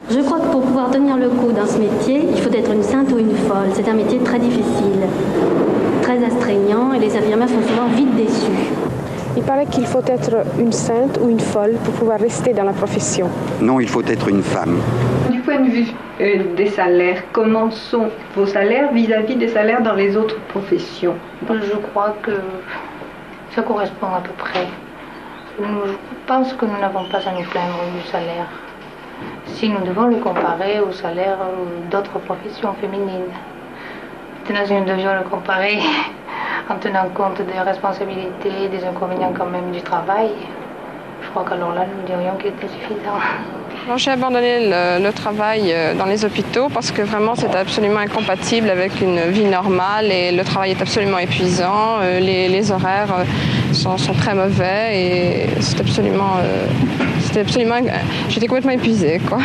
Je crois que pour pouvoir tenir le coup dans ce métier, il faut être une sainte ou une folle. C'est un métier très difficile, très astreignant et les infirmières sont souvent vite déçues. Il paraît qu'il faut être une sainte ou une folle pour pouvoir rester dans la profession. Non, il faut être une femme. Du point de vue des salaires, comment sont vos salaires vis-à-vis des salaires dans les autres professions? Je crois que ça correspond à peu près. Je pense que nous n'avons pas à nous plaindre du salaire. Si nous devons le comparer au salaire d'autres professions féminines. Maintenant, si nous devions le comparer en tenant compte des responsabilités, des inconvénients quand même du travail, je crois qu'alors là, nous dirions qu'il était suffisant. Alors, j'ai abandonné le travail dans les hôpitaux parce que vraiment c'est absolument incompatible avec une vie normale et le travail est absolument épuisant, les horaires sont très mauvais et j'étais complètement épuisée, quoi.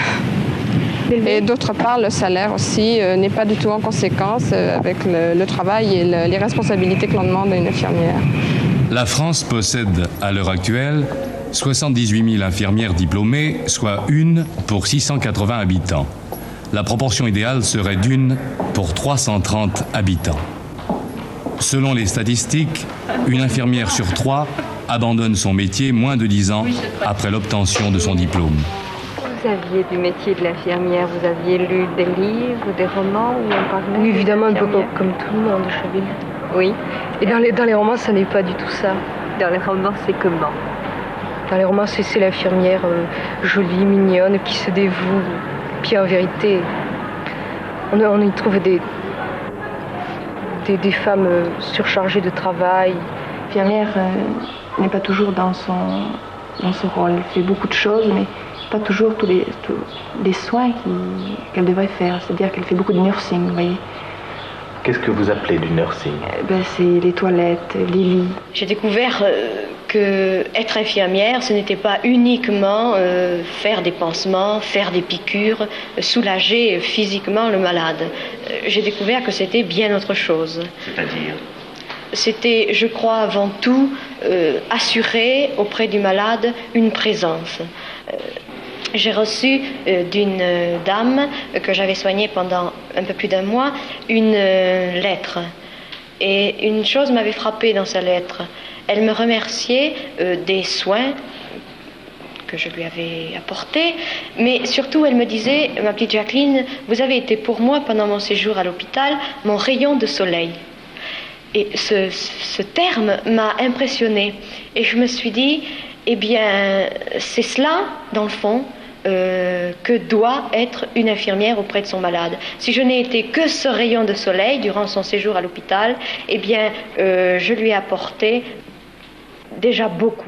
Et d'autre part, le salaire aussi n'est pas du tout en conséquence avec le travail et les responsabilités que l'on demande à une infirmière. La France possède à l'heure actuelle 78 000 infirmières diplômées, soit 1 pour 680 habitants. La proportion idéale serait d'1 pour 330 habitants. Selon les statistiques, une infirmière sur 3 abandonne son métier moins de 10 ans après l'obtention de son diplôme. Vous aviez du métier de l'infirmière, vous aviez lu des livres, des romans où on parlait? Oui, évidemment, un peu comme tout le monde, je veux dire. Oui. Et dans les romans, ça n'est pas du tout ça. Dans les romans, c'est comment? Dans les romans, c'est l'infirmière jolie, mignonne, qui se dévoue. Puis en vérité, on y trouve des femmes surchargées de travail. L'infirmière n'est pas toujours dans son rôle. Elle fait beaucoup de choses, mais pas toujours tous les soins qu'elle devrait faire. C'est-à-dire qu'elle fait beaucoup de nursing, vous voyez. Qu'est-ce que vous appelez du nursing? C'est les toilettes, les lits. J'ai découvert que être infirmière, ce n'était pas uniquement faire des pansements, faire des piqûres, soulager physiquement le malade. J'ai découvert que c'était bien autre chose. C'est-à-dire? C'était, je crois, avant tout, assurer auprès du malade une présence. J'ai reçu d'une dame que j'avais soignée pendant un peu plus d'1 mois une lettre. Et une chose m'avait frappée dans sa lettre. Elle me remerciait des soins que je lui avais apportés, mais surtout elle me disait, ma petite Jacqueline, vous avez été pour moi pendant mon séjour à l'hôpital mon rayon de soleil. Et ce terme m'a impressionnée. Et je me suis dit, eh bien, c'est cela, dans le fond, que doit être une infirmière auprès de son malade. Si je n'ai été que ce rayon de soleil durant son séjour à l'hôpital, eh bien, je lui ai apporté déjà beaucoup.